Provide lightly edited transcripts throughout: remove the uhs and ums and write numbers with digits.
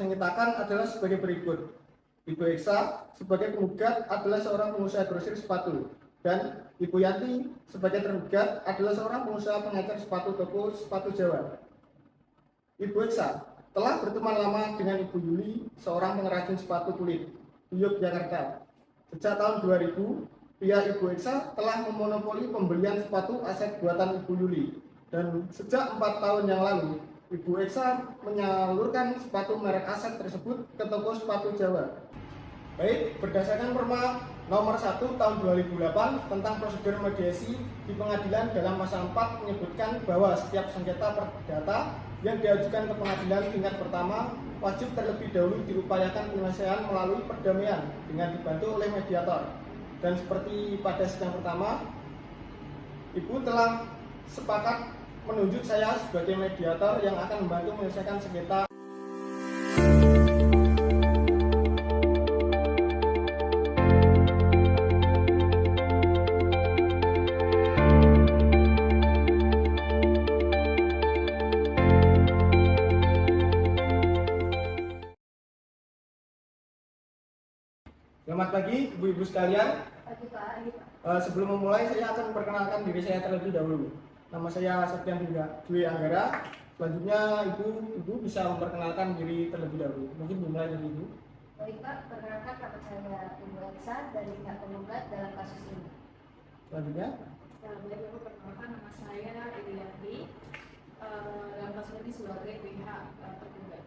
dipersengketakan adalah sebagai berikut. Ibu Eksa sebagai penggugat adalah seorang pengusaha grosir sepatu, dan Ibu Yanti sebagai tergugat adalah seorang pengusaha pengecer sepatu toko sepatu Jawa. Ibu Eksa telah berteman lama dengan Ibu Yuli, seorang pengrajin sepatu kulit di Yogyakarta. Sejak tahun 2000, pihak Ibu Eksa telah memonopoli pembelian sepatu aset buatan Ibu Yuli, dan sejak 4 tahun yang lalu, Ibu Eksa menyalurkan sepatu merek aset tersebut ke toko sepatu Jawa. Baik, berdasarkan Perma nomor 1 tahun 2008 tentang prosedur mediasi di pengadilan dalam pasal 4 menyebutkan bahwa setiap sengketa perdata yang diajukan ke pengadilan tingkat pertama wajib terlebih dahulu diupayakan penyelesaian melalui perdamaian dengan dibantu oleh mediator. Dan seperti pada sidang pertama, Ibu telah sepakat menunjuk saya sebagai mediator yang akan membantu menyelesaikan sengketa. Selamat pagi ibu-ibu sekalian. Pagi Pak. Sebelum memulai saya akan memperkenalkan diri saya terlebih dahulu. Nama saya Septian Dwi Anggara. Selanjutnya ibu bisa memperkenalkan diri terlebih dahulu. Mungkin dimulai dari ibu. Baik Pak, perkenalkan nama saya Ibu Eksa dari pihak penggugat dalam kasus ini. Selanjutnya. Selanjutnya aku perkenalkan nama saya Ibu Yanti dalam kasus ini sebagai pihak tergugat.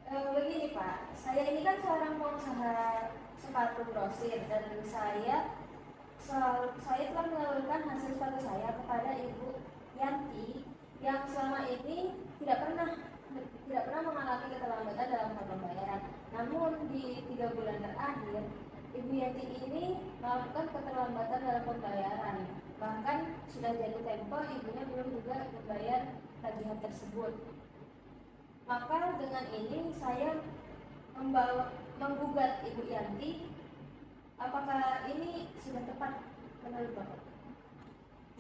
Begini Pak, saya ini kan seorang pengusaha sepatu grosir dan saya telah menyalurkan hasil sepatu saya kepada Ibu Yanti yang selama ini tidak pernah mengalami keterlambatan dalam hal pembayaran. Namun di 3 bulan terakhir, Ibu Yanti ini melakukan keterlambatan dalam pembayaran. Bahkan sudah jatuh tempo, ibunya belum juga membayar tagihan tersebut. Maka dengan ini saya menggugat Ibu Yanti. Apakah ini sudah tepat menurut Bapak?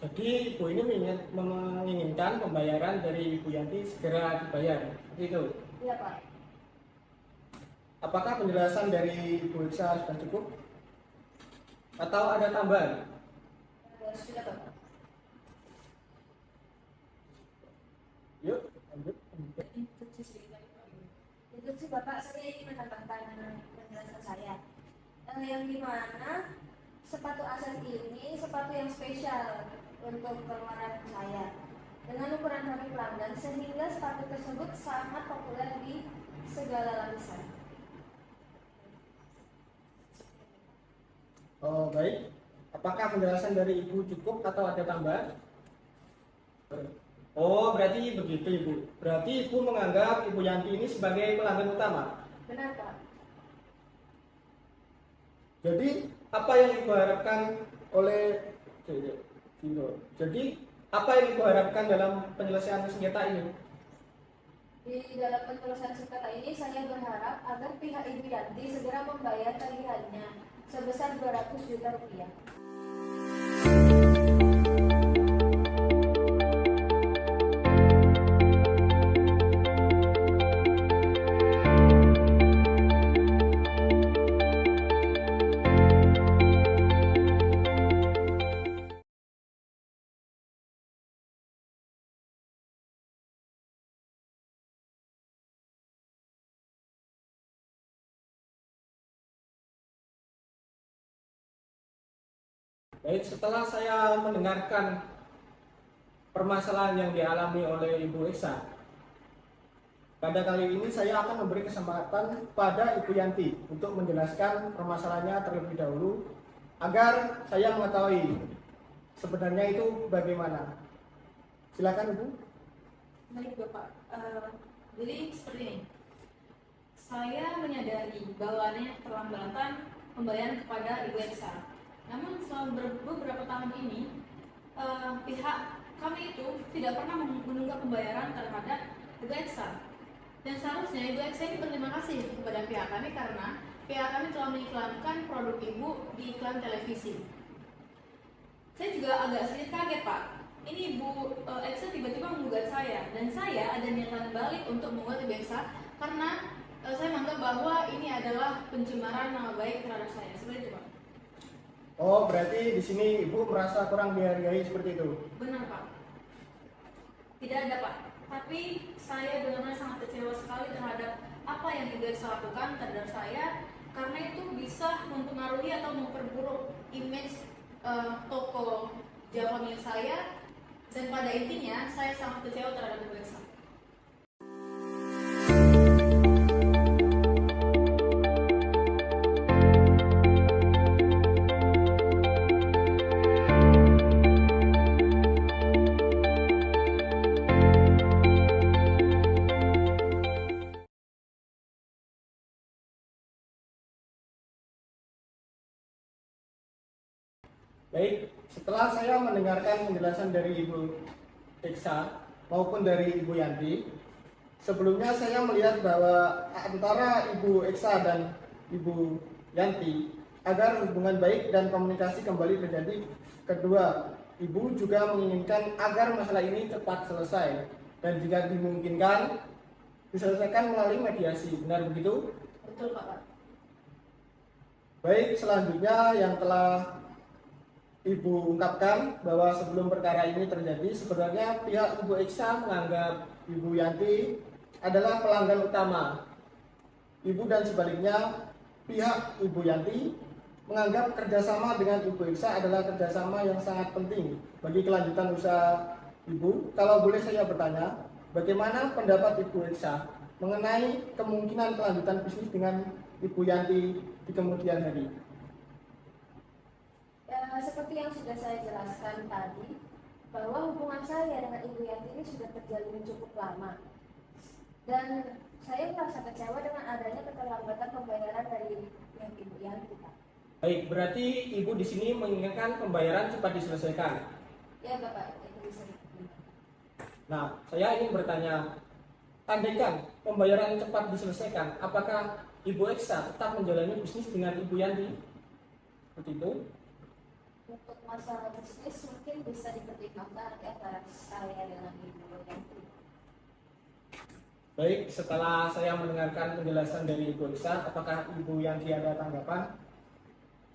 Jadi ibu ini menginginkan pembayaran dari Ibu Yanti segera dibayar, seperti itu. Iya Pak. Apakah penjelasan dari Ibu Eksa sudah cukup? Atau ada tambahan? Sudah Bapak. Yuk, lanjut. Instruksi Bapak, saya ingin menambahkan penjelasan saya, yang dimana sepatu aset ini sepatu yang spesial untuk pengeluaran saya dengan ukuran kaki pelanggan, sehingga sepatu tersebut sangat populer di segala lapisan. Oh baik, apakah penjelasan dari ibu cukup atau ada tambahan? Oh berarti begitu ibu. Berarti ibu menganggap Ibu Yanti ini sebagai pelanggan utama. Benar Pak. Jadi apa yang ibu harapkan oleh Jadi apa yang ibu harapkan dalam penyelesaian sengketa ini? Di dalam penyelesaian sengketa ini saya berharap agar pihak Ibu Yanti segera membayar tagihannya sebesar 200 juta rupiah. Baik, setelah saya mendengarkan permasalahan yang dialami oleh Ibu Eksa, Pada kali ini saya akan memberi kesempatan pada Ibu Yanti untuk menjelaskan permasalahannya terlebih dahulu agar saya mengetahui sebenarnya itu bagaimana. Silakan Ibu. Baik Bapak, jadi seperti ini. Saya menyadari bahwa adanya keterlambatan pembayaran kepada Ibu Eksa. Namun selama beberapa tahun ini, pihak kami itu tidak pernah menunggak pembayaran terhadap Ibu Eksa. Dan seharusnya Ibu Eksa ini berterima kasih kepada pihak kami karena pihak kami telah mengiklankan produk Ibu di iklan televisi. Saya juga agak sedikit kaget Pak. Ini Ibu Eksa tiba-tiba menggugat saya, dan saya ada niatan balik untuk menggugat Ibu Eksa karena saya menganggap bahwa ini adalah pencemaran nama baik terhadap saya. Seperti itu Pak. Oh, berarti di sini Ibu merasa kurang dihargai seperti itu. Benar Pak. Tidak ada Pak. Tapi saya benar-benar sangat kecewa sekali terhadap apa yang Ibu Eksa lakukan terhadap saya, karena itu bisa mempengaruhi atau memperburuk image toko Java milik saya, dan pada intinya saya sangat kecewa terhadap Ibu Eksa. Baik, setelah saya mendengarkan penjelasan dari Ibu Eksa maupun dari Ibu Yanti, sebelumnya saya melihat bahwa antara Ibu Eksa dan Ibu Yanti agar hubungan baik dan komunikasi kembali terjadi, kedua Ibu juga menginginkan agar masalah ini cepat selesai dan jika dimungkinkan diselesaikan melalui mediasi. Benar begitu? Betul Pak. Baik, selanjutnya yang telah Ibu ungkapkan bahwa sebelum perkara ini terjadi, sebenarnya pihak Ibu Eksa menganggap Ibu Yanti adalah pelanggan utama. Ibu dan sebaliknya, pihak Ibu Yanti menganggap kerjasama dengan Ibu Eksa adalah kerjasama yang sangat penting bagi kelanjutan usaha Ibu. Kalau boleh saya bertanya, bagaimana pendapat Ibu Eksa mengenai kemungkinan kelanjutan bisnis dengan Ibu Yanti di kemudian hari? Ya, seperti yang sudah saya jelaskan tadi, bahwa hubungan saya dengan Ibu Yanti ini sudah terjalin cukup lama, dan saya merasa kecewa dengan adanya keterlambatan pembayaran dari pihak Ibu Yanti, Pak. Baik, berarti Ibu di sini menginginkan pembayaran cepat diselesaikan. Ya Bapak, itu bisa diterima. Nah, saya ingin bertanya, andaikan pembayaran cepat diselesaikan, apakah Ibu Eksa tetap menjalani bisnis dengan Ibu Yanti? Seperti itu? Untuk masalah bisnis mungkin bisa dipertimbangkan nanti antara saya dengan Ibu Yanti. Baik, setelah saya mendengarkan penjelasan dari Ibu Eksa, apakah Ibu Yanti ada tanggapan?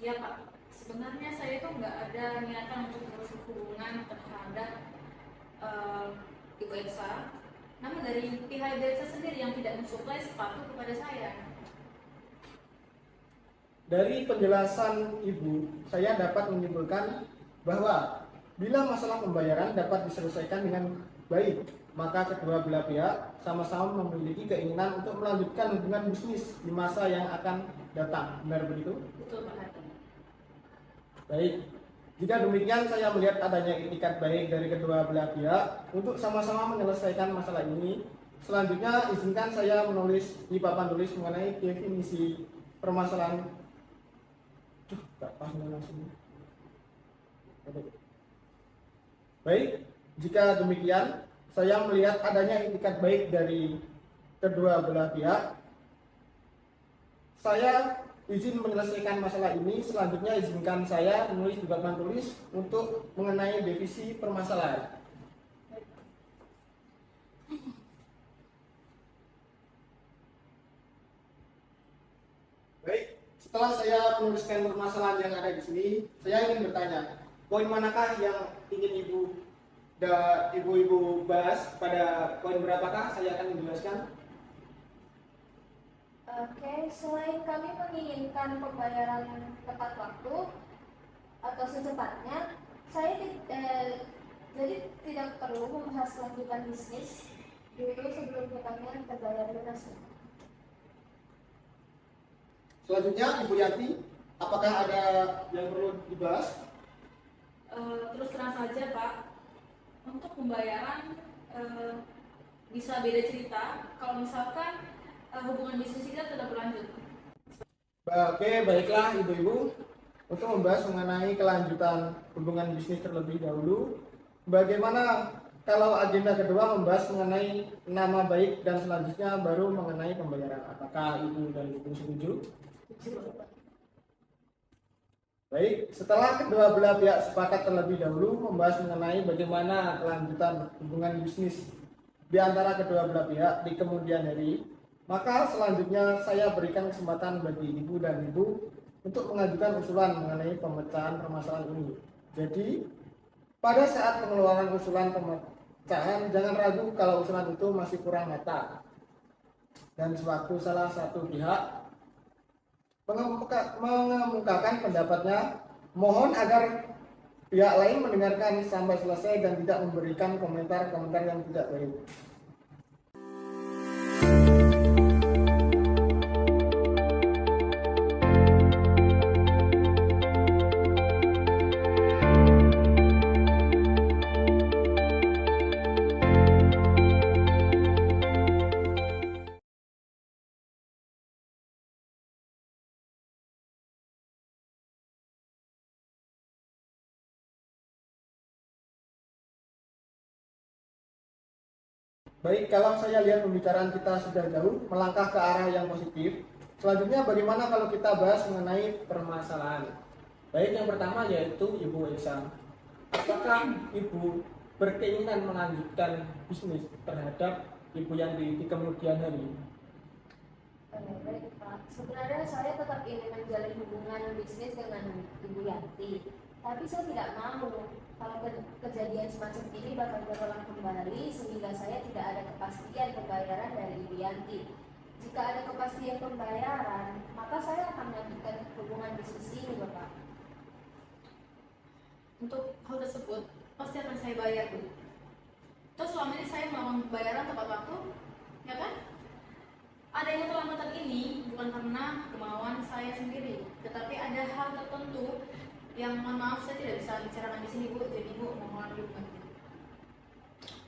Ya Pak, sebenarnya saya itu nggak ada niatan untuk merusak hubungan terhadap Ibu Eksa. Namun dari pihak Ibu Eksa sendiri yang tidak mensuplai sepatu kepada saya. Dari penjelasan Ibu, saya dapat menyimpulkan bahwa bila masalah pembayaran dapat diselesaikan dengan baik, maka kedua belah pihak sama-sama memiliki keinginan untuk melanjutkan hubungan bisnis di masa yang akan datang. Benar begitu? Betul Pak Hadi. Baik, jika demikian saya melihat adanya itikat baik dari kedua belah pihak untuk sama-sama menyelesaikan masalah ini. Selanjutnya izinkan saya menulis di papan tulis mengenai definisi permasalahan. Gak pas langsung. Baik, jika demikian saya melihat adanya itikat baik dari kedua belah pihak. Saya izin menyelesaikan masalah ini. Selanjutnya izinkan saya menulis di papan tulis untuk mengenai definisi permasalahan. Baik, setelah saya menuliskan permasalahan yang ada di sini, saya ingin bertanya, poin manakah yang ingin ibu-ibu bahas? Pada poin berapakah saya akan menjelaskan? Oke, selain kami menginginkan pembayaran tepat waktu atau secepatnya, saya jadi tidak perlu membahas kelanjutan bisnis dulu sebelum hutangnya terbayar lunas. Selanjutnya Ibu Yanti, apakah ada yang perlu dibahas? Terus terang saja Pak, untuk pembayaran bisa beda cerita kalau misalkan hubungan bisnis kita tetap berlanjut. Oke, baiklah Ibu-Ibu. Untuk membahas mengenai kelanjutan hubungan bisnis terlebih dahulu, bagaimana kalau agenda kedua membahas mengenai nama baik dan selanjutnya baru mengenai pembayaran? Apakah Ibu dan Ibu setuju? Baik, setelah kedua belah pihak sepakat terlebih dahulu membahas mengenai bagaimana kelanjutan hubungan bisnis di antara kedua belah pihak di kemudian hari, maka selanjutnya saya berikan kesempatan bagi Ibu dan Ibu untuk mengajukan usulan mengenai pemecahan permasalahan ini. Jadi, pada saat pengeluaran usulan pemecahan, jangan ragu kalau usulan itu masih kurang matang. Dan sewaktu salah satu pihak mengemukakan pendapatnya, mohon agar pihak lain mendengarkan sampai selesai dan tidak memberikan komentar-komentar yang tidak baik. Baik, kalau saya lihat pembicaraan kita sudah jauh melangkah ke arah yang positif. Selanjutnya bagaimana kalau kita bahas mengenai permasalahan? Baik, yang pertama yaitu Ibu Esa. Apakah Ibu berkeinginan melanjutkan bisnis terhadap Ibu yang di kemudian hari? Baik Pak, sebenarnya saya tetap ingin menjalin hubungan bisnis dengan Ibu Yanti, tapi saya tidak mau kalau kejadian semacam ini bakal berulang kembali sehingga saya tidak ada kepastian pembayaran dari Ibu Yanti. Jika ada kepastian pembayaran, maka saya akan melanjutkan hubungan bisnis ini, Bapak. Untuk hal tersebut pasti akan saya bayar Bu. Terus selama ini saya melakukan pembayaran tepat waktu, ya kan? Adanya keterlambatan ini bukan karena kemauan saya sendiri, tetapi ada hal tertentu yang mohon maaf saya tidak bisa bicarakan di sini Bu, jadi Bu mohon maklumkan.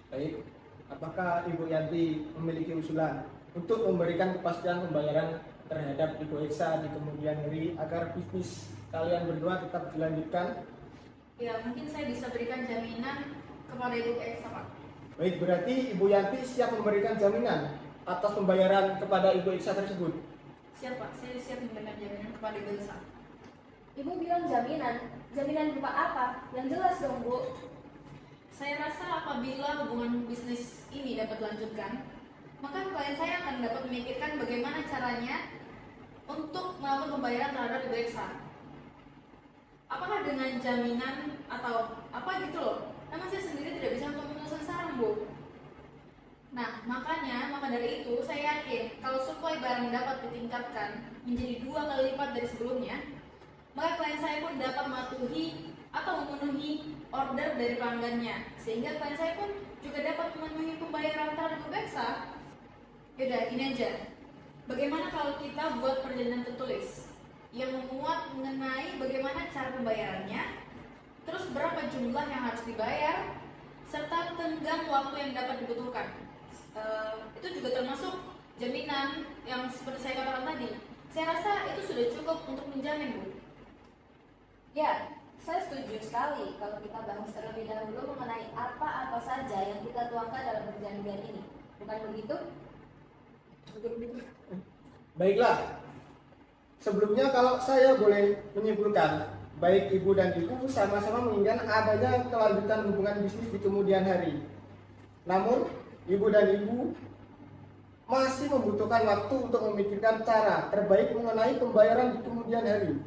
Baik, apakah Ibu Yanti memiliki usulan untuk memberikan kepastian pembayaran terhadap Ibu Esa di kemudian hari agar bisnis kalian berdua tetap dilanjutkan? Ya, mungkin saya bisa berikan jaminan kepada Ibu Esa Pak. Baik, berarti Ibu Yanti siap memberikan jaminan atas pembayaran kepada Ibu Esa tersebut? Siap Pak, saya siap memberikan jaminan kepada Ibu Esa. Ibu bilang jaminan, jaminan berupa apa? Yang jelas dong Bu. Saya rasa apabila hubungan bisnis ini dapat dilanjutkan, maka klien saya akan dapat memikirkan bagaimana caranya untuk melakukan pembayaran terhadap Ibu Esa. Apakah dengan jaminan atau apa gitu loh? Memang saya sendiri tidak bisa untuk memenuhi saran Bu. Nah, maka dari itu saya yakin kalau suplai barang dapat ditingkatkan menjadi 2 kali lipat dari sebelumnya, maka klien saya pun dapat mematuhi atau memenuhi order dari pelanggannya, sehingga klien saya pun juga dapat memenuhi pembayaran terhadap Ibu Esa. Yaudah, gini aja. Bagaimana kalau kita buat perjanjian tertulis yang memuat mengenai bagaimana cara pembayarannya, terus berapa jumlah yang harus dibayar, serta tenggang waktu yang dapat dibutuhkan. Itu juga termasuk jaminan yang seperti saya katakan tadi. Saya rasa itu sudah cukup untuk menjamin Bu. Ya, saya setuju sekali kalau kita bahas terlebih dahulu mengenai apa-apa saja yang kita tuangkan dalam perjanjian ini. Bukan begitu? Baiklah, sebelumnya kalau saya boleh menyimpulkan, baik Ibu dan Ibu sama-sama menginginkan adanya kelanjutan hubungan bisnis di kemudian hari. Namun, Ibu dan Ibu masih membutuhkan waktu untuk memikirkan cara terbaik mengenai pembayaran di kemudian hari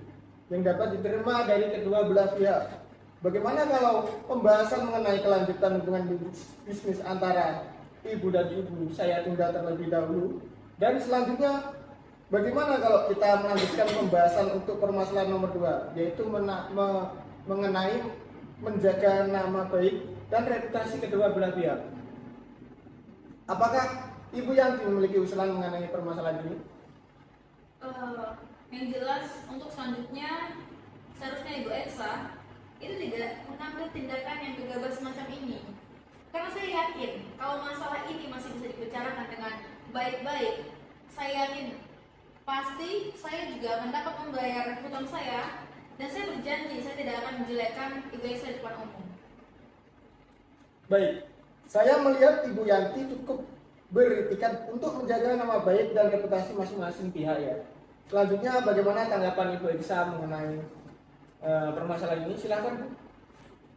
yang dapat diterima dari kedua belah pihak. Bagaimana kalau pembahasan mengenai kelanjutan hubungan bisnis antara Ibu dan Ibu saya tunda terlebih dahulu, dan selanjutnya bagaimana kalau kita melanjutkan pembahasan untuk permasalahan nomor 2, yaitu mengenai menjaga nama baik dan reputasi kedua belah pihak. Apakah Ibu Yanti memiliki usulan mengenai permasalahan ini? Yang jelas untuk selanjutnya seharusnya Ibu Eksa itu tidak mengambil tindakan yang gegabah semacam ini, karena saya yakin kalau masalah ini masih bisa dibicarakan dengan baik-baik, saya yakin pasti saya juga akan dapat membayar hutang saya, dan saya berjanji saya tidak akan menjelekkan Ibu Eksa di depan umum. Baik, saya melihat Ibu Yanti cukup beritikat untuk menjaga nama baik dan reputasi masing-masing pihak ya. Selanjutnya bagaimana tanggapan Ibu Eksa mengenai permasalahan ini? Silahkan Bu.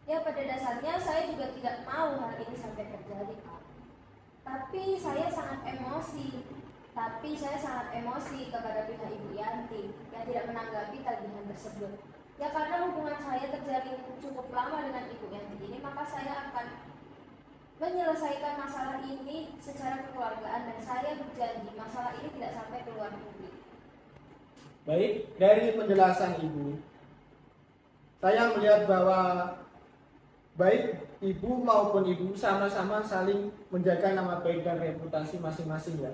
Ya, pada dasarnya saya juga tidak mau hal ini sampai terjadi, Pak. Tapi saya sangat emosi kepada pihak Ibu Yanti yang tidak menanggapi tagihan tersebut. Ya, karena hubungan saya terjalin cukup lama dengan Ibu Yanti ini, maka saya akan menyelesaikan masalah ini secara kekeluargaan, dan saya berjanji masalah ini tidak sampai keluar publik. Baik, dari penjelasan Ibu, saya melihat bahwa baik Ibu maupun Ibu sama-sama saling menjaga nama baik dan reputasi masing-masing ya.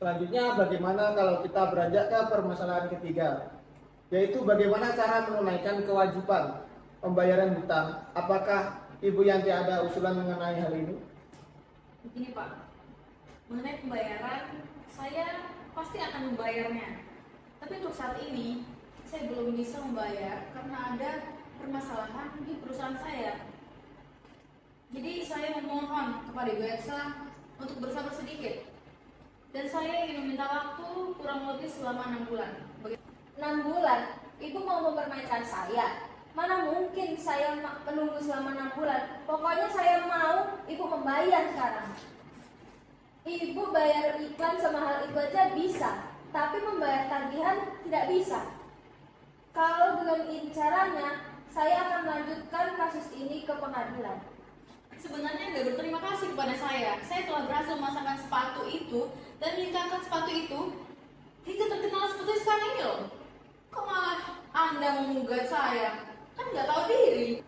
Selanjutnya bagaimana kalau kita beranjak ke permasalahan ketiga, yaitu bagaimana cara menunaikan kewajiban pembayaran hutang. Apakah Ibu Yanti ada usulan mengenai hal ini? Begini Pak, mengenai pembayaran, saya pasti akan membayarnya. Tapi untuk saat ini, saya belum bisa membayar karena ada permasalahan di perusahaan saya. Jadi saya memohon kepada Ibu Eksa untuk bersabar sedikit. Dan saya ingin meminta waktu kurang lebih selama 6 bulan. 6 bulan? Ibu mau mempermainkan saya? Mana mungkin saya menunggu selama 6 bulan. Pokoknya saya mau Ibu membayar sekarang. Ibu bayar iklan semahal itu aja bisa, tapi membayar tagihan tidak bisa. Kalau dengan ini caranya, saya akan melanjutkan kasus ini ke pengadilan. Sebenarnya Anda berterima kasih kepada saya. Saya telah berhasil memasangkan sepatu itu dan meningkatkan sepatu itu hingga terkenal seperti sekarang ini loh. Kok malah Anda menggugat saya? Kan nggak tahu diri.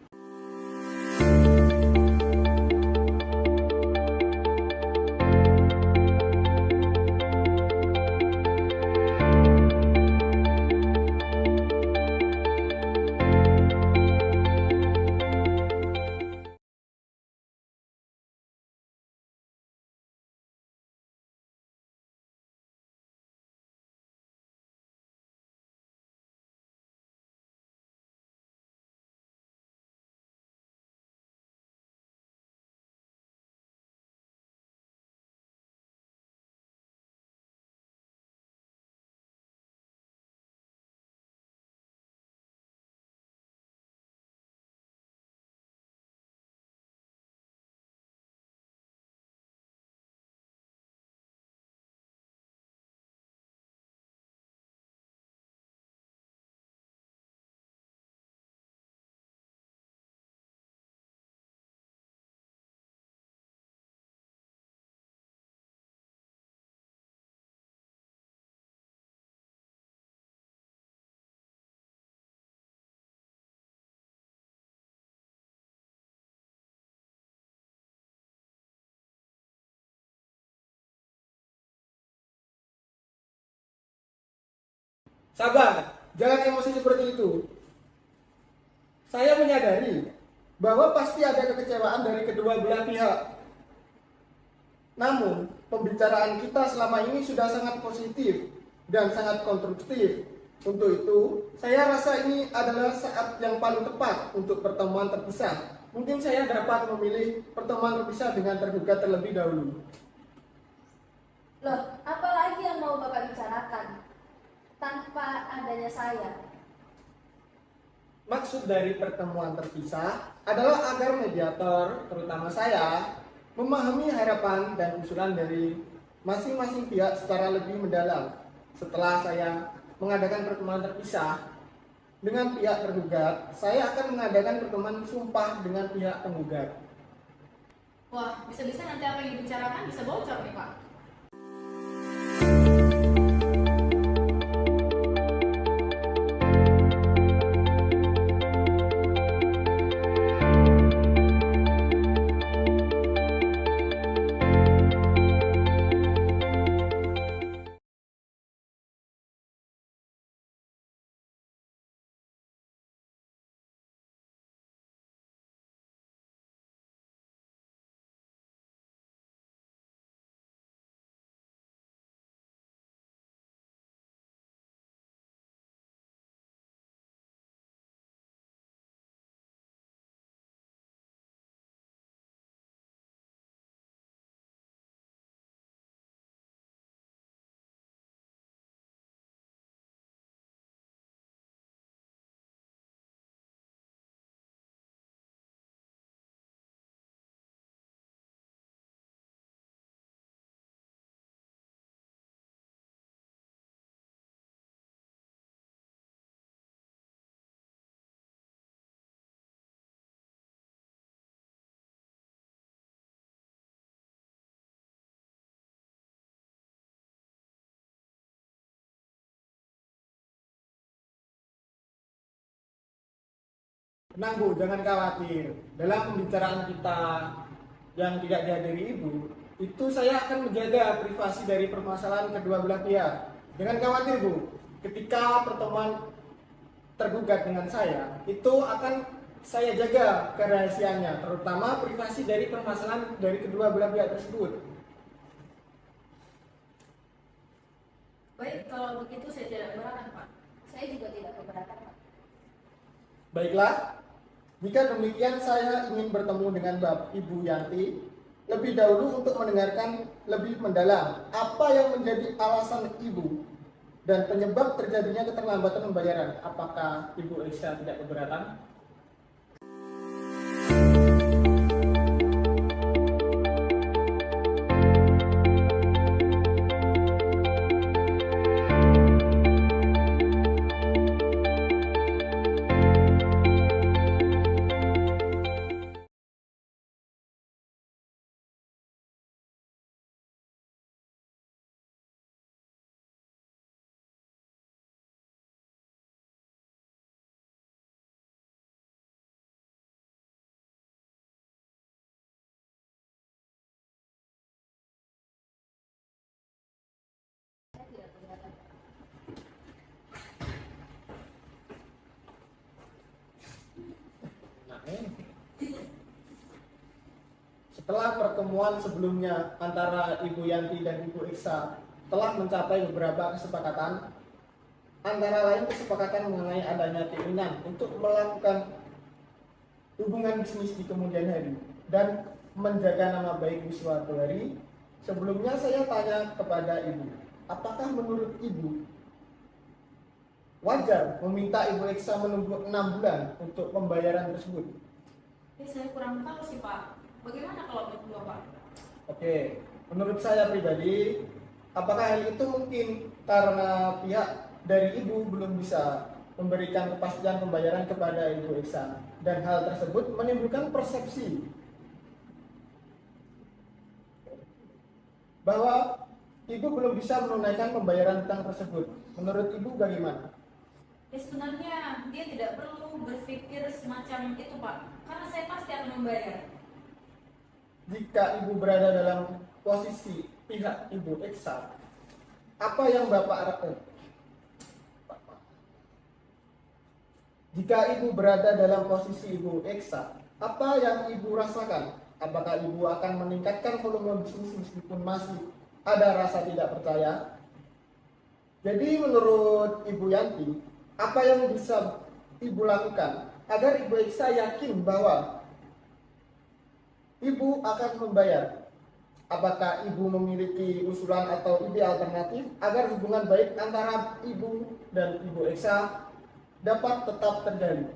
Sabar, jangan emosi seperti itu. Saya menyadari bahwa pasti ada kekecewaan dari kedua belah pihak. Namun, pembicaraan kita selama ini sudah sangat positif dan sangat konstruktif. Untuk itu, saya rasa ini adalah saat yang paling tepat untuk pertemuan terpisah. Mungkin saya dapat memilih pertemuan terpisah dengan tergugat terlebih dahulu. Loh, apa lagi yang mau Bapak bicarakan tanpa adanya saya? Maksud dari pertemuan terpisah adalah agar mediator, terutama saya, memahami harapan dan usulan dari masing-masing pihak secara lebih mendalam. Setelah saya mengadakan pertemuan terpisah dengan pihak tergugat, saya akan mengadakan pertemuan sumpah dengan pihak penggugat. Wah, bisa-bisa nanti apa yang dibicarakan bisa bocor nih Pak. Tenang Bu, jangan khawatir. Dalam pembicaraan kita yang tidak dihadiri Ibu, itu saya akan menjaga privasi dari permasalahan kedua belah pihak. Jangan khawatir Bu, ketika pertemuan tergugat dengan saya, itu akan saya jaga kerahasiaannya, terutama privasi dari permasalahan dari kedua belah pihak tersebut. Baik, kalau begitu saya tidak keberatan Pak. Saya juga tidak keberatan, Pak. Baiklah, jika demikian saya ingin bertemu dengan Ibu Yanti lebih dahulu untuk mendengarkan lebih mendalam apa yang menjadi alasan Ibu dan penyebab terjadinya keterlambatan pembayaran. Apakah Ibu Elsa tidak keberatan? Saya tidak keberatan, Pak. Setelah pertemuan sebelumnya antara Ibu Yanti dan Ibu Iksa telah mencapai beberapa kesepakatan, antara lain kesepakatan mengenai adanya keinginan untuk melakukan hubungan bisnis di kemudian hari dan menjaga nama baik di suatu hari. Sebelumnya saya tanya kepada Ibu, apakah menurut Ibu wajar meminta Ibu Iksa menunggu 6 bulan untuk pembayaran tersebut? Saya kurang tahu sih Pak. Bagaimana kalau menurut Bapak? Oke, menurut saya pribadi, apakah hal itu mungkin karena pihak dari Ibu belum bisa memberikan kepastian pembayaran kepada Ibu Iksa, dan hal tersebut menimbulkan persepsi bahwa Ibu belum bisa menunaikan pembayaran utang tersebut. Menurut Ibu bagaimana? Ya sebenarnya dia tidak perlu berpikir semacam itu Pak, karena saya pasti akan membayar. Jika Ibu berada dalam posisi pihak Ibu Iksa, apa yang Bapak harapkan? Jika Ibu berada dalam posisi Ibu Iksa, apa yang Ibu rasakan? Apakah Ibu akan meningkatkan volume bisnis meskipun masih ada rasa tidak percaya? Jadi menurut Ibu Yanti, apa yang bisa Ibu lakukan agar Ibu Eksa yakin bahwa Ibu akan membayar? Apakah Ibu memiliki usulan atau ide alternatif agar hubungan baik antara Ibu dan Ibu Eksa dapat tetap terjalin?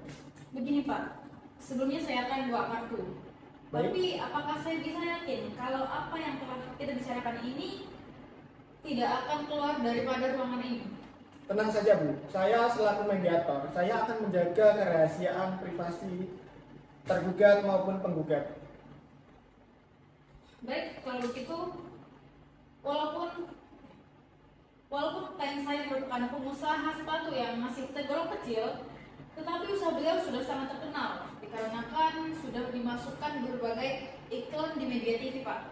Begini Pak, sebelumnya saya akan buat kartu. Baik. Tapi apakah saya bisa yakin kalau apa yang telah kita bicarakan ini tidak akan keluar daripada ruangan ini? Tenang saja Bu, saya selaku mediator, saya akan menjaga kerahasiaan privasi tergugat maupun penggugat. Baik, kalau begitu, walaupun klien saya merupakan pengusaha sepatu yang masih tergolong kecil, tetapi usaha beliau sudah sangat terkenal dikarenakan sudah dimasukkan berbagai iklan di media TV, Pak.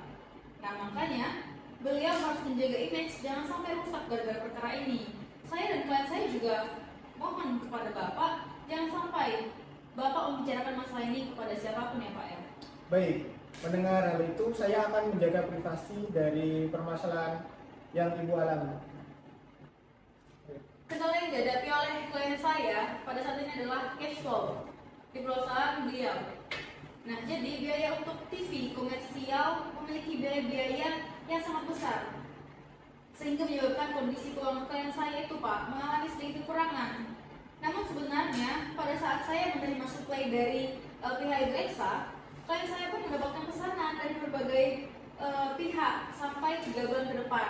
Nah, makanya beliau harus menjaga image jangan sampai rusak gara-gara perkara ini. Saya dan klien saya juga mohon kepada Bapak jangan sampai Bapak membicarakan masalah ini kepada siapapun ya, Pak ya. Baik, mendengar hal itu saya akan menjaga privasi dari permasalahan yang Ibu alami. Kendala yang dihadapi oleh klien saya pada saat ini adalah cash flow di perusahaan beliau. Nah, jadi biaya untuk TV komersial memiliki biaya-biaya yang sangat besar, sehingga menyebabkan kondisi keuangan klien saya itu Pak mengalami sedikit kekurangan. Namun sebenarnya pada saat saya menerima suplai dari pihak Ibu Eksa, klien saya pun mendapatkan pesanan dari berbagai pihak sampai 3 bulan ke depan.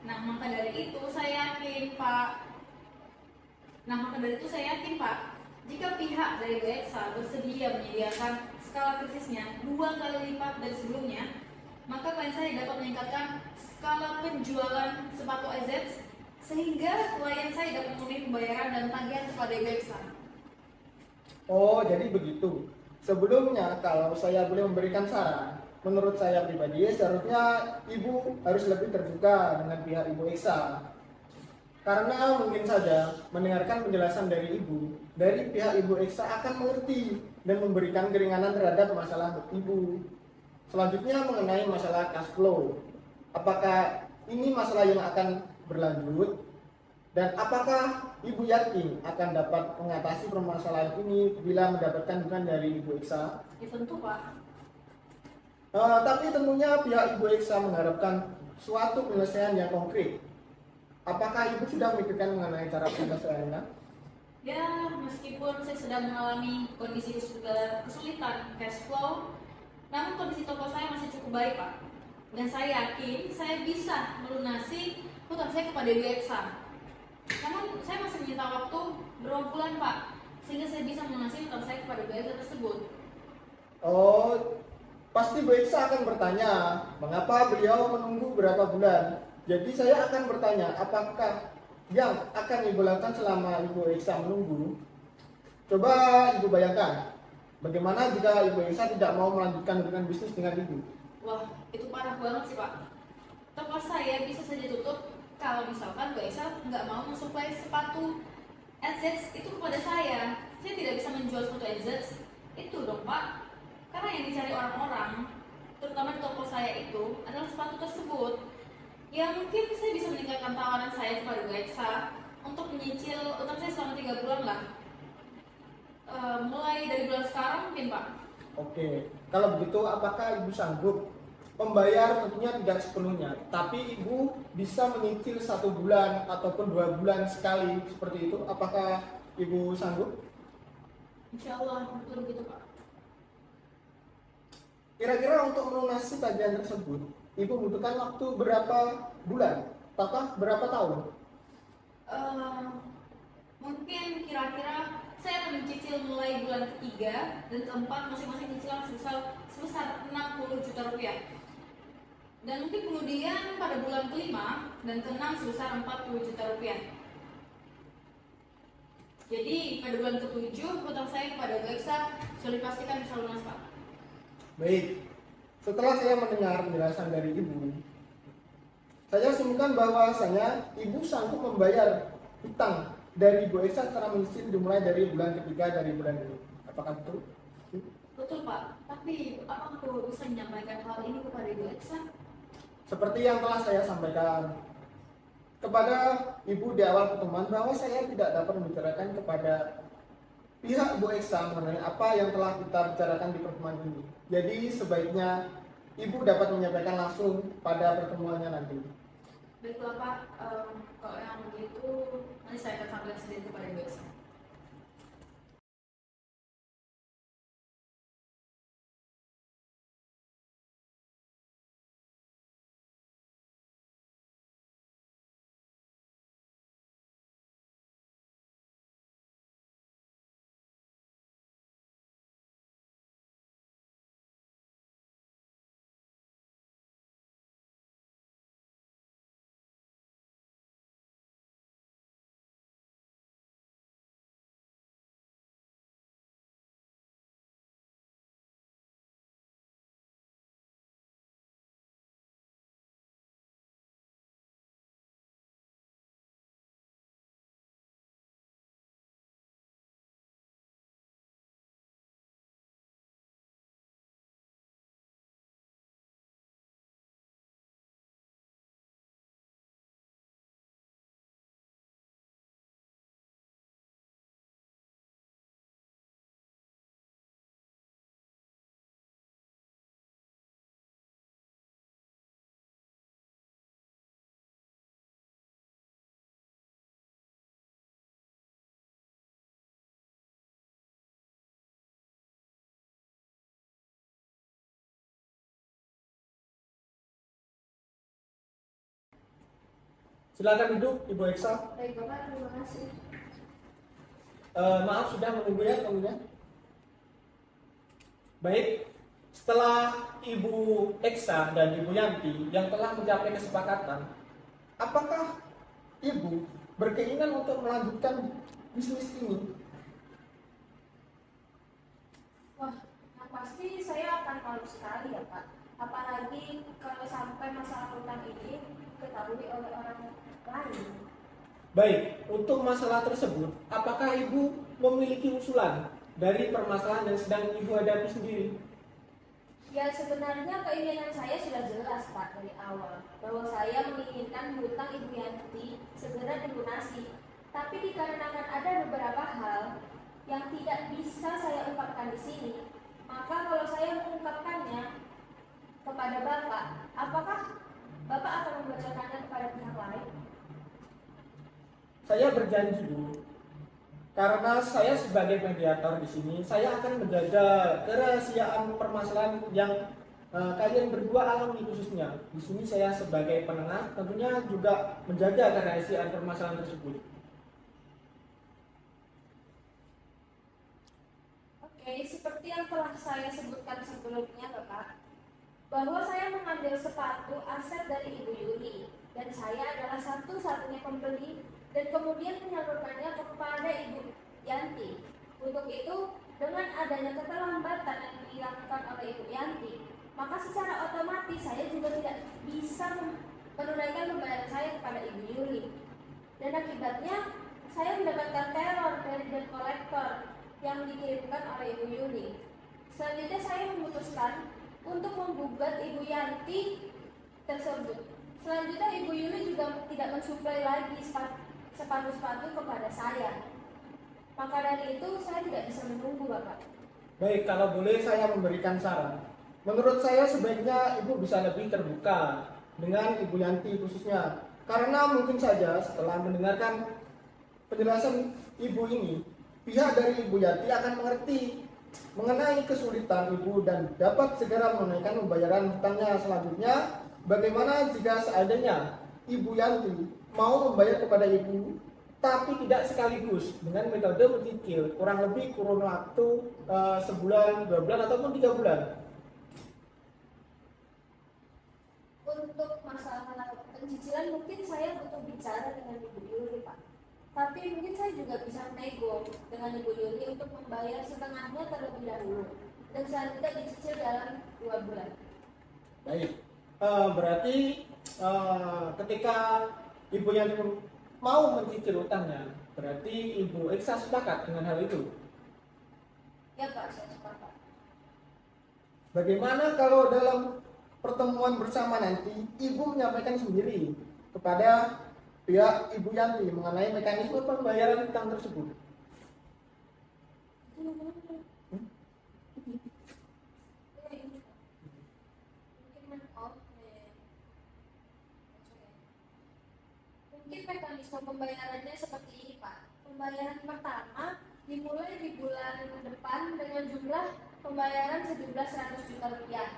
Nah, maka dari itu saya yakin Pak, jika pihak dari Ibu Eksa bersedia menyediakan skala krisisnya 2 kali lipat dari sebelumnya, maka klien saya dapat meningkatkan skala penjualan sepatu AZ sehingga klien saya dapat memenuhi pembayaran dan tagihan kepada Ibu Eksa. Oh, jadi begitu. Sebelumnya, kalau saya boleh memberikan saran, menurut saya pribadi, seharusnya Ibu harus lebih terbuka dengan pihak Ibu Eksa. Karena mungkin saja mendengarkan penjelasan dari pihak Ibu Eksa akan mengerti dan memberikan keringanan terhadap masalah Ibu. Selanjutnya mengenai masalah cash flow. Apakah ini masalah yang akan berlanjut? Dan apakah Ibu yakin akan dapat mengatasi permasalahan ini bila mendapatkan dukungan dari Ibu Eksa? Ya tentu Pak. Tapi tentunya pihak Ibu Eksa mengharapkan suatu penyelesaian yang konkret. Apakah Ibu sudah memikirkan mengenai cara penyelesaiannya? Ya, meskipun saya sedang mengalami kondisi kesulitan cash flow, namun kondisi toko saya masih cukup baik Pak. Dan saya yakin saya bisa melunasi hutang saya kepada Ibu Eksa. Namun saya masih meminta waktu berapa bulan Pak, sehingga saya bisa melunasi hutang saya kepada Ibu Eksa tersebut. Oh, pasti Ibu Eksa akan bertanya, mengapa beliau menunggu berapa bulan? Jadi saya akan bertanya, apakah yang akan Ibu lakukan selama Ibu Eksa menunggu? Coba Ibu bayangkan, bagaimana jika Ibu Eksa tidak mau melanjutkan hubungan bisnis dengan Ibu? Wah, itu parah banget sih Pak. Toko saya bisa saja tutup kalau misalkan Ibu Eksa nggak mau mensuplai sepatu AZ itu kepada saya. Saya tidak bisa menjual sepatu AZ itu dong Pak. Karena yang dicari orang-orang, terutama di toko saya itu, adalah sepatu tersebut. Ya mungkin saya bisa meningkatkan tawaran saya kepada Bu Eksa untuk menyicil utang saya selama 3 bulan lah. Mulai dari bulan sekarang mungkin Pak. Oke, kalau begitu apakah Ibu sanggup membayar? Tentunya tidak sepenuhnya, tapi Ibu bisa menyicil 1 bulan ataupun 2 bulan sekali seperti itu. Apakah Ibu sanggup? Insya Allah betul begitu Pak. Kira-kira untuk melunasi tagihan tersebut, Ibu membutuhkan waktu berapa bulan? Apakah berapa tahun? Mungkin kira-kira saya akan mencicil mulai bulan ketiga dan keempat masing-masing cicilan sebesar 60 juta rupiah. Dan mungkin kemudian pada bulan kelima dan keenam sebesar 40 juta rupiah. Jadi pada bulan ke-7 hutang saya kepada Bu Eksa sudah dipastikan bisa lunas Pak. Baik, setelah saya mendengar penjelasan dari Ibu, saya simpulkan bahwasanya Ibu sanggup membayar hutang dari Bu Eksa secara menyicil dimulai dari bulan ketiga dari bulan ini. Apakah betul? Betul Pak, tapi apa aku bisa menyampaikan hal ini kepada Ibu Eksa? Seperti yang telah saya sampaikan, kepada Ibu di awal pertemuan bahwa saya tidak dapat membicarakan kepada pihak Ibu Eksa mengenai apa yang telah kita bicarakan di pertemuan ini. Jadi sebaiknya Ibu dapat menyampaikan langsung pada pertemuannya nanti. Baiklah Pak, kalau yang begitu nanti saya akan sampaikan sendiri kepada Ibu Eksa. Silakan duduk Ibu Eksa. Baik Bapak, terima kasih. Maaf sudah menunggu ya kemudian. Baik, setelah Ibu Eksa dan Ibu Yanti yang telah mencapai kesepakatan, apakah Ibu berkeinginan untuk melanjutkan bisnis ini? Wah, yang pasti saya akan malu sekali ya Pak. Apalagi kalau sampai masalah hutang ini ketahui oleh orang lain. Baik, untuk masalah tersebut, apakah Ibu memiliki usulan dari permasalahan yang sedang Ibu hadapi sendiri? Ya sebenarnya keinginan saya sudah jelas Pak dari awal, bahwa saya menginginkan hutang Ibu Yanti segera dilunasi. Tapi dikarenakan ada beberapa hal yang tidak bisa saya ungkapkan di sini, maka kalau saya mengungkapkannya kepada Bapak, apakah Bapak akan membocorkannya kepada pihak lain? Saya berjanji Bu, karena saya sebagai mediator di sini, saya akan menjaga kerahasiaan permasalahan yang kalian berdua alami khususnya. Di sini saya sebagai penengah tentunya juga menjaga kerahasiaan permasalahan tersebut. Oke, seperti yang telah saya sebutkan sebelumnya Bapak, bahwa saya mengambil sepatu aset dari Ibu Yuli dan saya adalah satu-satunya pembeli dan kemudian menyalurkannya kepada Ibu Yanti. Untuk itu, dengan adanya keterlambatan yang dilakukan oleh Ibu Yanti, maka secara otomatis saya juga tidak bisa menunaikan pembayaran saya kepada Ibu Yuli. Dan akibatnya, saya mendapatkan teror dari debt collector yang dikirimkan oleh Ibu Yuli. Selanjutnya saya memutuskan untuk menggugat Ibu Yanti tersebut. Selanjutnya Ibu Yuli juga tidak mensuplai lagi sepatu-sepatu kepada saya. Maka dari itu saya tidak bisa menunggu Bapak. Baik, kalau boleh saya memberikan saran. Menurut saya sebaiknya Ibu bisa lebih terbuka dengan Ibu Yanti khususnya. Karena mungkin saja setelah mendengarkan penjelasan Ibu ini, pihak dari Ibu Yanti akan mengerti mengenai kesulitan Ibu dan dapat segera menunaikan pembayaran hutangnya. Selanjutnya, bagaimana jika seandainya Ibu Yanti mau membayar kepada Ibu tapi tidak sekaligus dengan metode mencicil kurang lebih kurun waktu sebulan, 2 bulan ataupun 3 bulan? Untuk masalah pencicilan mungkin saya butuh bicara dengan Ibu Yuli Pak. Tapi mungkin saya juga bisa nego dengan Ibu Yuli untuk membayar setengahnya terlebih dahulu dan selanjutnya dicicil dalam 2 bulan. Baik, berarti ketika Ibu yang mau mencicil utangnya, berarti Ibu Eksa sepakat dengan hal itu? Ya Pak, saya sepakat. Bagaimana kalau dalam pertemuan bersama nanti Ibu menyampaikan sendiri kepada pihak Ibu Yanti mengenai mekanisme pembayaran utang tersebut. Mungkin mekanisme pembayarannya seperti ini, Pak. Pembayaran pertama dimulai di bulan depan dengan jumlah pembayaran sejumlah 100 juta rupiah.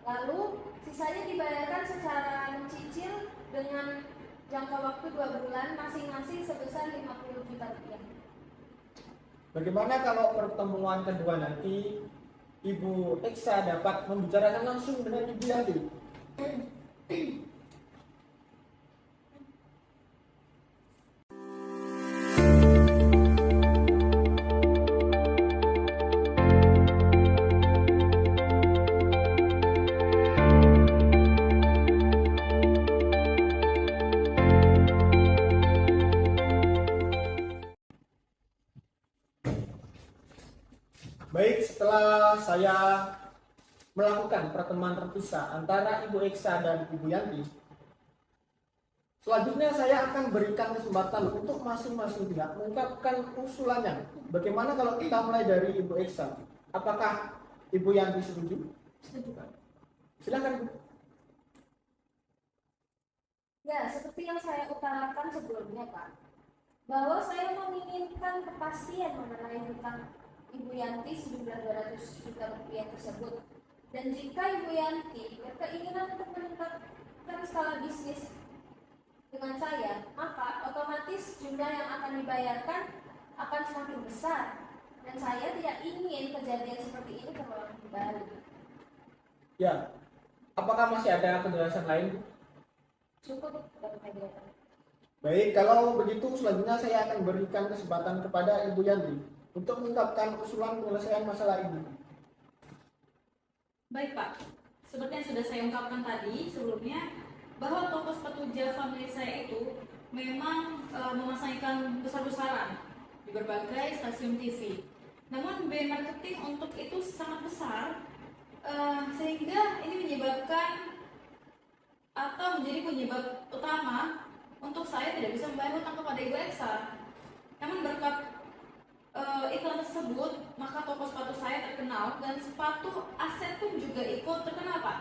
Lalu sisanya dibayarkan secara mencicil dengan jangka waktu 2 bulan masing-masing sebesar 50 juta rupiah. Bagaimana kalau pertemuan kedua nanti Ibu Eksa dapat membicarakan langsung dengan Ibu Yanti? Baik, setelah saya melakukan pertemuan terpisah antara Ibu Eksa dan Ibu Yanti, selanjutnya saya akan berikan kesempatan untuk masing-masing pihak mengungkapkan usulannya. Bagaimana kalau kita mulai dari Ibu Eksa? Apakah Ibu Yanti setuju? Setuju, Pak. Silakan, Bu. Ya, seperti yang saya utarakan sebelumnya, Pak, bahwa saya menginginkan kepastian mengenai hutang Ibu Yanti sejumlah 200 juta rupiah tersebut. Dan jika Ibu Yanti berkeinginan untuk meningkatkan skala bisnis dengan saya, maka otomatis jumlah yang akan dibayarkan akan semakin besar. Dan saya tidak ingin kejadian seperti ini terulang kembali. Ya, apakah masih ada penjelasan lain, Bu? Cukup dapat media. Baik, kalau begitu selanjutnya saya akan berikan kesempatan kepada Ibu Yanti untuk mengungkapkan usulan penyelesaian masalah ini. Baik, Pak. Seperti yang sudah saya ungkapkan tadi sebelumnya, bahwa toko sepatu Java milik saya itu memang memasang iklan besar-besaran di berbagai stasiun TV. Namun biaya marketing untuk itu sangat besar, sehingga ini menyebabkan atau menjadi penyebab utama untuk saya tidak bisa membayar hutang kepada Ibu Eksa. Namun berkat iklan tersebut, maka toko sepatu saya terkenal dan sepatu aset pun juga ikut terkenal, Pak.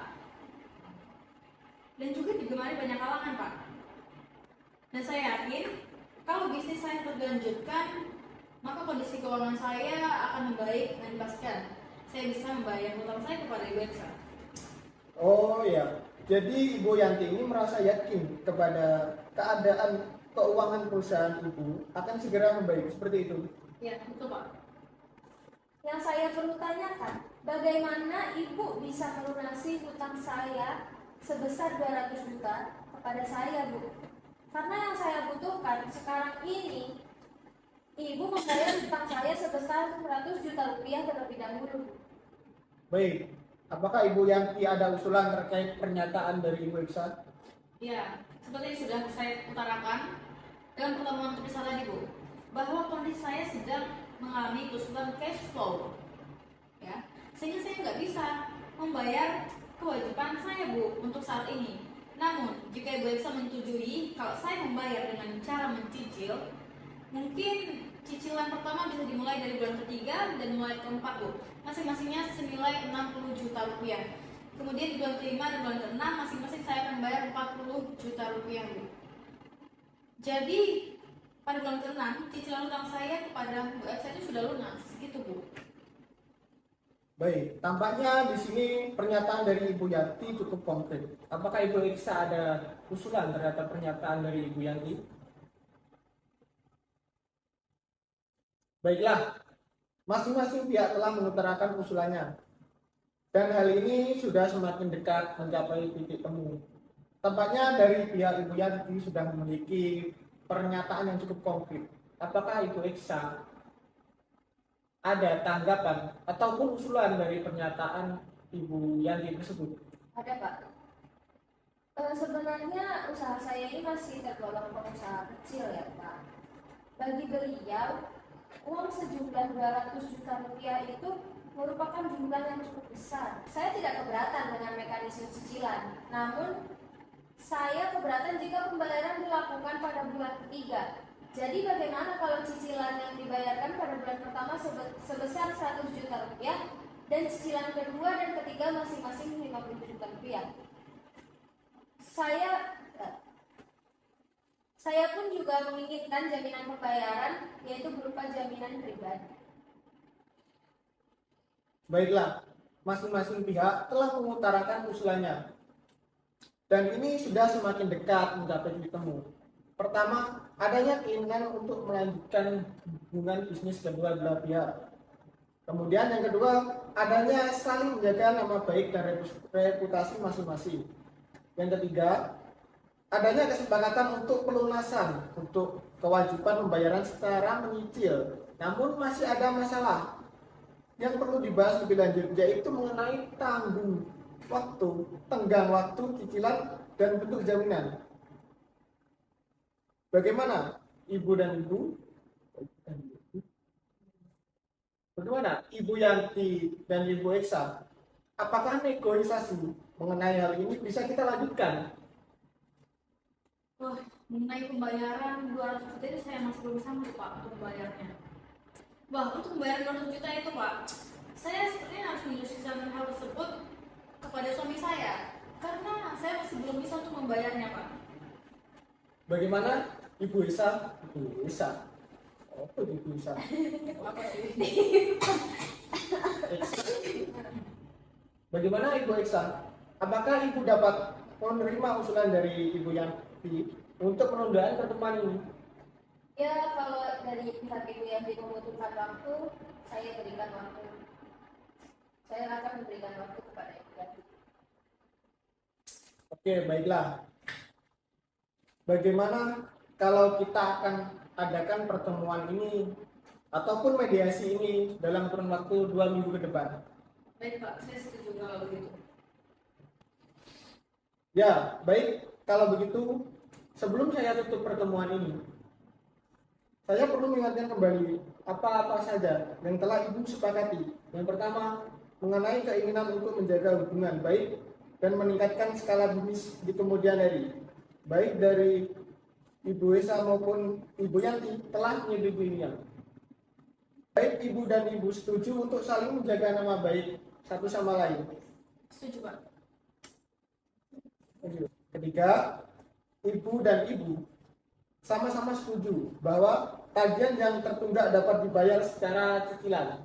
Dan juga digemari banyak kalangan, Pak. Dan saya yakin kalau bisnis saya terlanjutkan, maka kondisi keuangan saya akan membaik dan dipastikan saya bisa membayar hutang saya kepada Ibu Eksa. Oh ya, jadi Ibu Yanti ini merasa yakin kepada keadaan keuangan perusahaan Ibu akan segera membaik, seperti itu? Ya, betul, Pak. Yang saya perlu tanyakan, bagaimana Ibu bisa melunasi hutang saya sebesar 200 juta kepada saya, Bu? Karena yang saya butuhkan sekarang ini, Ibu membayar hutang saya sebesar 100 juta rupiah terlebih dahulu. Baik, apakah Ibu Yanti ada usulan terkait pernyataan dari Ibu Eksa? Ya, seperti yang sudah saya utarakan dalam pertemuan terpisah tadi, Bu, bahwa kondisi saya sedang mengalami kesulitan cash flow, ya, sehingga saya nggak bisa membayar kewajiban saya, Bu, untuk saat ini. Namun, jika Ibu Eksa menyetujui kalau saya membayar dengan cara mencicil, mungkin cicilan pertama bisa dimulai dari bulan ketiga dan mulai keempat, Bu, masing-masingnya senilai 60 juta rupiah. Kemudian di bulan kelima dan bulan keenam masing-masing saya akan bayar 40 juta rupiah, Bu. Jadi pada bulan keenam cicilan utang saya kepada Bu Eksa itu sudah lunas, gitu, Bu. Baik, tampaknya di sini pernyataan dari Ibu Yanti cukup konkret. Apakah Ibu Eksa ada usulan terhadap pernyataan dari Ibu Yanti? Baiklah, masing-masing pihak telah mengutarakan usulannya. Dan hal ini sudah semakin dekat mencapai titik temu. Tampaknya dari pihak Ibu Yanti sudah memiliki pernyataan yang cukup konkret. Apakah Ibu Eksa ada tanggapan ataupun usulan dari pernyataan Ibu Yanti tersebut? Ada, Pak. Sebenarnya usaha saya ini masih tergolong pengusaha kecil, ya, Pak. Bagi beliau, uang sejumlah 200 juta rupiah itu merupakan jumlah yang cukup besar. Saya tidak keberatan dengan mekanisme cicilan, namun Saya keberatan jika pembayaran dilakukan pada bulan ketiga. Jadi bagaimana kalau cicilan yang dibayarkan pada bulan pertama sebesar 100 juta rupiah dan cicilan kedua dan ketiga masing-masing 50 juta rupiah? Saya pun juga menginginkan jaminan pembayaran, yaitu berupa jaminan pribadi. Baiklah, masing-masing pihak telah mengutarakan usulannya. Dan ini sudah semakin dekat mencapai titik temu. Pertama, adanya keinginan untuk melanjutkan hubungan bisnis kedua belah pihak. Kemudian yang kedua, adanya saling menjaga nama baik dan reputasi masing-masing. Yang ketiga, adanya kesepakatan untuk pelunasan untuk kewajiban pembayaran secara menyicil. Namun masih ada masalah yang perlu dibahas lebih lanjut, yaitu mengenai tenggang waktu cicilan dan bentuk jaminan. Bagaimana Ibu dan Ibu? Bagaimana Ibu Yanti dan Ibu Eksa? Apakah negosiasi mengenai hal ini bisa kita lanjutkan? Wah, mengenai pembayaran 200 juta itu saya masih belum sanggup Pak untuk membayarnya. Wah, untuk membayar 200 juta itu Pak, saya sepertinya harus menyelesaikan hal tersebut kepada suami saya, karena saya masih belum bisa untuk membayarnya Pak. Bagaimana Ibu Isa? Ibu Isa? Apa Ibu Isa? Apa sih? Bagaimana Ibu Eksa? Apakah Ibu dapat menerima usulan dari Ibu Yanti untuk penundaan pertemuan ini? Ya, kalau dari pihak Ibu Yanti membutuhkan waktu, saya berikan waktu. Saya akan memberikan waktu kepada Ibu Yanti. Oke, baiklah. Bagaimana kalau kita akan adakan pertemuan ini ataupun mediasi ini dalam kurun waktu 2 minggu ke depan? Baik Pak, saya setuju kalau begitu. Ya, baik. Kalau begitu, sebelum saya tutup pertemuan ini, saya perlu mengingatkan kembali apa-apa saja yang telah Ibu sepakati. Yang pertama, mengenai keinginan untuk menjaga hubungan baik dan meningkatkan skala bisnis di kemudian hari. Baik dari Ibu Esa maupun Ibu Yanti telah menyetujuinya. Baik Ibu dan Ibu setuju untuk saling menjaga nama baik satu sama lain. Setuju Pak. Ketiga, Ibu dan Ibu sama-sama setuju bahwa tagihan yang tertunggak dapat dibayar secara cicilan.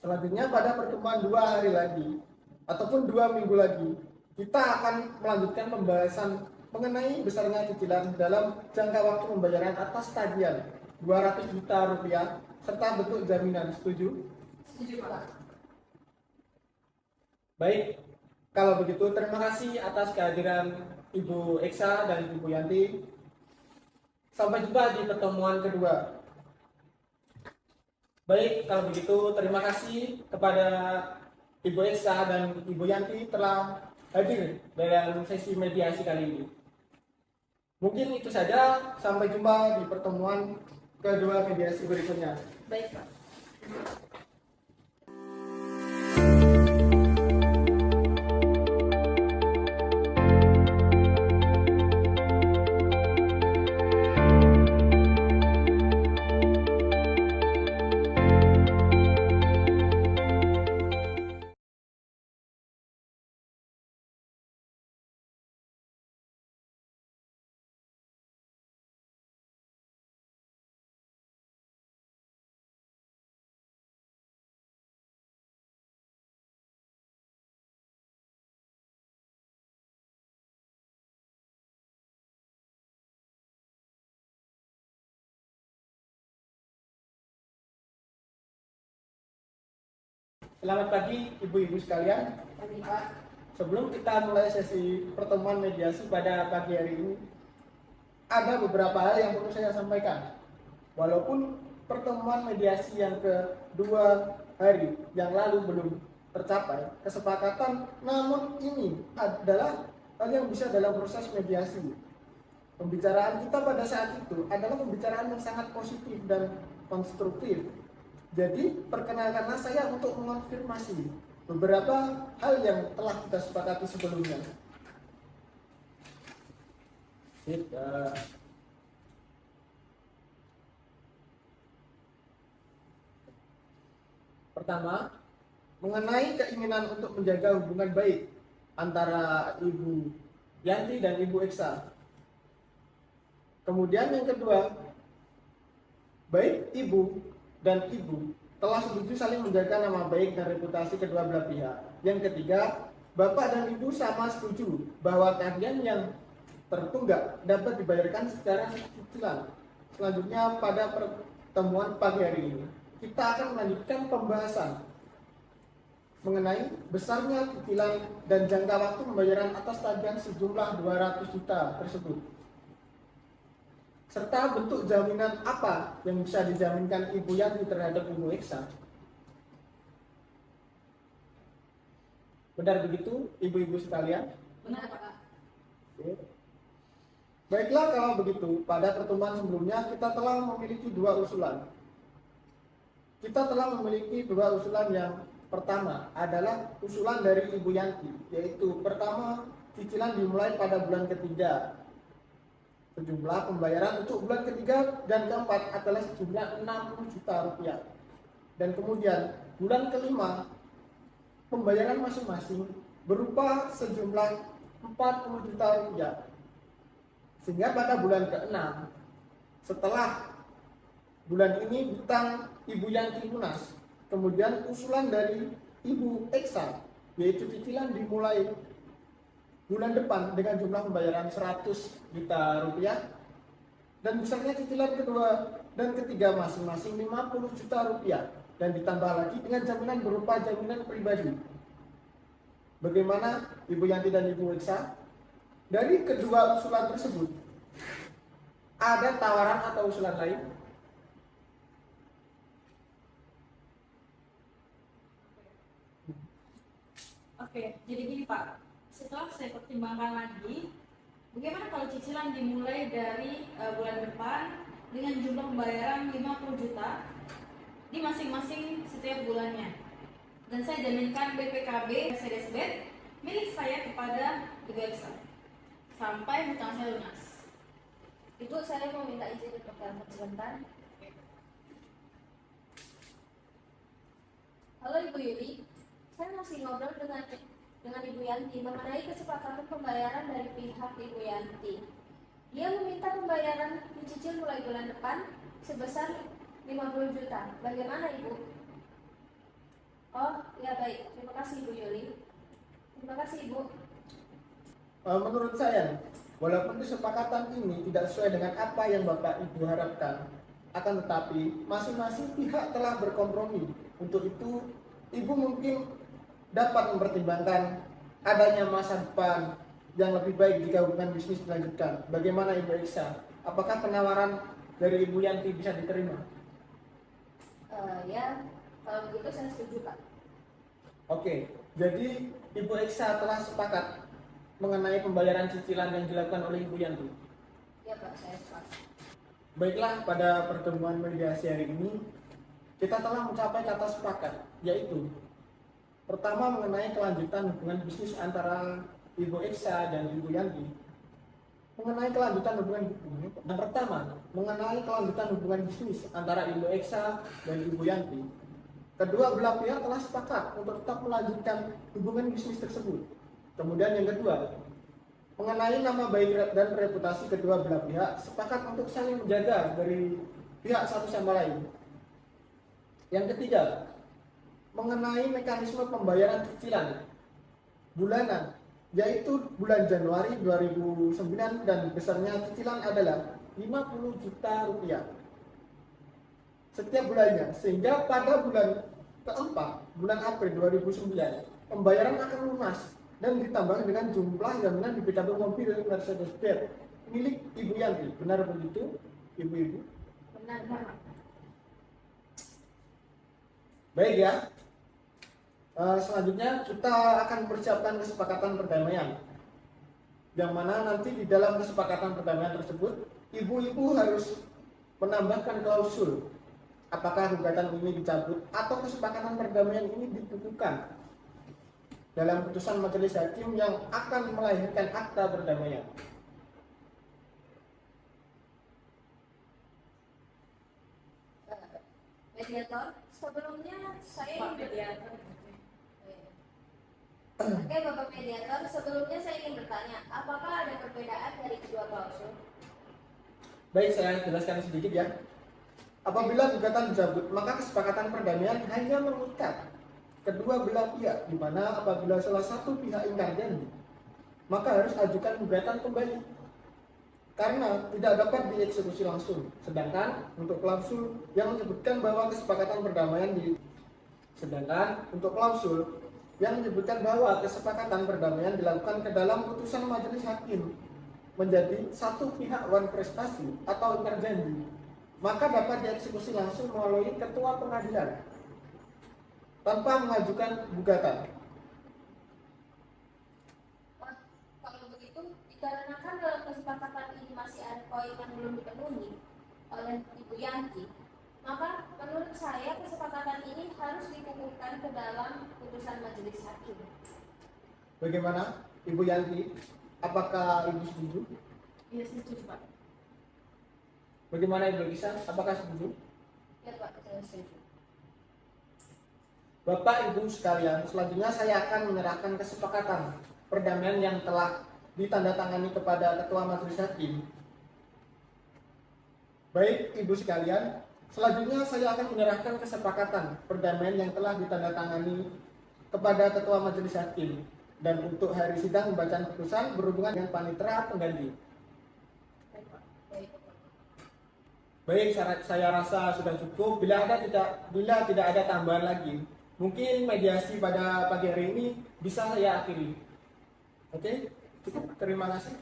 Selanjutnya pada pertemuan 2 hari lagi ataupun 2 minggu lagi, kita akan melanjutkan pembahasan mengenai besarnya cicilan dalam jangka waktu pembayaran atas tagihan 200 juta rupiah serta bentuk jaminan. Setuju? Setuju Pak. Baik, kalau begitu terima kasih atas kehadiran Ibu Eksa dan Ibu Yanti. Sampai jumpa di pertemuan kedua. Baik, kalau begitu terima kasih kepada Ibu Eksa dan Ibu Yanti telah hadir dalam sesi mediasi kali ini. Mungkin itu saja, sampai jumpa di pertemuan kedua mediasi berikutnya. Baik Pak. Selamat pagi ibu-ibu sekalian. Pagi Pak. Sebelum kita mulai sesi pertemuan mediasi pada pagi hari ini, ada beberapa hal yang perlu saya sampaikan. Walaupun pertemuan mediasi yang kedua hari yang lalu belum tercapai kesepakatan, namun ini adalah hal yang bisa dalam proses mediasi. Pembicaraan kita pada saat itu adalah pembicaraan yang sangat positif dan konstruktif. Jadi perkenalkanlah saya untuk mengonfirmasi beberapa hal yang telah kita sepakati sebelumnya. Sip, pertama, mengenai keinginan untuk menjaga hubungan baik antara Ibu Yanti dan Ibu Eksa. Kemudian yang kedua, baik ibu dan ibu telah setuju saling menjaga nama baik dan reputasi kedua belah pihak. Yang ketiga, bapak dan ibu sama setuju bahwa tagihan yang tertunggak dapat dibayarkan secara cicilan. Selanjutnya pada pertemuan pagi hari ini, kita akan melanjutkan pembahasan mengenai besarnya cicilan dan jangka waktu pembayaran atas tagihan sejumlah 200 juta tersebut, serta bentuk jaminan apa yang bisa dijaminkan Ibu Yanti terhadap Ibu Eksa. Benar begitu, ibu-ibu sekalian? Benar, Pak. Oke. Baiklah, kalau begitu, pada pertemuan sebelumnya kita telah memiliki dua usulan. Kita telah memiliki dua usulan. Yang pertama adalah usulan dari Ibu Yanti, yaitu pertama, cicilan dimulai pada bulan ketiga. Sejumlah pembayaran untuk bulan ketiga dan keempat adalah sejumlah 60 juta rupiah. Dan kemudian bulan kelima pembayaran masing-masing berupa sejumlah 40 juta rupiah. Sehingga pada bulan ke-6 setelah bulan ini hutang Ibu Yanti lunas, kemudian usulan dari Ibu Eksa yaitu cicilan dimulai bulan depan dengan jumlah pembayaran 100 juta rupiah, dan besarnya cicilan kedua dan ketiga masing-masing 50 juta rupiah, dan ditambah lagi dengan jaminan berupa jaminan pribadi. Bagaimana Ibu Yanti dan Ibu Eksa? Dari kedua usulan tersebut, ada tawaran atau usulan lain? Oke, jadi gini Pak, setelah saya pertimbangkan lagi, bagaimana kalau cicilan dimulai dari bulan depan dengan jumlah pembayaran 50 juta di masing-masing setiap bulannya, dan saya jaminkan BPKB Mercedes Benz milik saya kepada Ibu Eksa sampai hutang saya lunas. Ibu, saya mau minta izin untuk telepon sebentar. Halo Ibu Yuli, saya masih ngobrol dengan Ibu Yanti mengenai kesepakatan pembayaran dari pihak Ibu Yanti. Dia meminta pembayaran dicicil mulai bulan depan sebesar 50 juta. Bagaimana Ibu? Oh, ya baik. Terima kasih Ibu Yuli. Terima kasih Ibu. Menurut saya, walaupun kesepakatan ini tidak sesuai dengan apa yang Bapak Ibu harapkan, akan tetapi masing-masing pihak telah berkompromi. Untuk itu, Ibu mungkin dapat mempertimbangkan adanya masa depan yang lebih baik jika hubungan bisnis dilanjutkan. Bagaimana Ibu Eksa? Apakah penawaran dari Ibu Yanti bisa diterima? Ya, kalau begitu saya setuju Pak. Oke, jadi Ibu Eksa telah sepakat mengenai pembayaran cicilan yang dilakukan oleh Ibu Yanti. Ya Pak, saya sepakat. Baiklah, pada pertemuan mediasi hari ini kita telah mencapai kata sepakat, yaitu pertama mengenai kelanjutan hubungan bisnis antara Ibu Eksa dan Ibu Yanti. Mengenai kelanjutan hubungan yang pertama mengenai kelanjutan hubungan bisnis antara Ibu Eksa dan Ibu Yanti. Kedua belah pihak telah sepakat untuk tetap melanjutkan hubungan bisnis tersebut. Kemudian yang kedua, mengenai nama baik dan reputasi kedua belah pihak sepakat untuk saling menjaga dari pihak satu sama lain. Yang ketiga, mengenai mekanisme pembayaran cicilan bulanan, yaitu bulan Januari 2009 dan besarnya cicilan adalah 50 juta rupiah setiap bulannya, sehingga pada bulan keempat, bulan April 2009, pembayaran akan lunas dan ditambah dengan jumlah jaminan di PKB mobil Mercedes Benz milik Ibu Yanti. Benar begitu, ibu-ibu? Benar Pak. Baik ya. Selanjutnya kita akan mempersiapkan kesepakatan perdamaian, yang mana nanti di dalam kesepakatan perdamaian tersebut ibu-ibu harus menambahkan klausul apakah gugatan ini dicabut atau kesepakatan perdamaian ini dikukuhkan dalam putusan majelis hakim yang akan melahirkan akta perdamaian. mediator, sebelumnya saya Pak ingin mediator. Oke, Bapak mediator, sebelumnya saya ingin bertanya, apakah ada perbedaan dari kedua klausul? Baik, saya jelaskan sedikit ya. Apabila gugatan dicabut, maka kesepakatan perdamaian hanya mengikat kedua belah pihak, di mana apabila salah satu pihak ingkar janji, maka harus ajukan gugatan kembali karena tidak dapat dieksekusi langsung. Sedangkan untuk klausul yang menyebutkan bahwa kesepakatan perdamaian dilakukan ke dalam putusan majelis hakim menjadi satu pihak wan prestasi atau ingkar janji, maka dapat dieksekusi langsung melalui ketua pengadilan tanpa mengajukan gugatan. Kalau begitu, dikarenakan dalam kesepakatan ini masih ada poin yang belum dipenuhi oleh Ibu Yanti, maka menurut saya kesepakatan ini harus dikukuhkan ke dalam putusan majelis hakim. Bagaimana, Ibu Yanti? Apakah Ibu setuju? Iya, saya setuju, Pak. Bagaimana Ibu Lisa? Apakah setuju? Ya Pak, saya setuju. Bapak Ibu sekalian, selanjutnya saya akan menyerahkan kesepakatan perdamaian yang telah ditandatangani kepada Ketua Majelis Hakim. Baik Ibu sekalian, selanjutnya saya akan menyerahkan kesepakatan perdamaian yang telah ditandatangani kepada Ketua Majelis Hakim, dan untuk hari sidang pembacaan putusan berhubungan dengan panitera pengganti. Baik, saya rasa sudah cukup. Bila tidak ada tambahan lagi, mungkin mediasi pada pagi hari ini bisa saya akhiri. Oke, cukup. Terima kasih.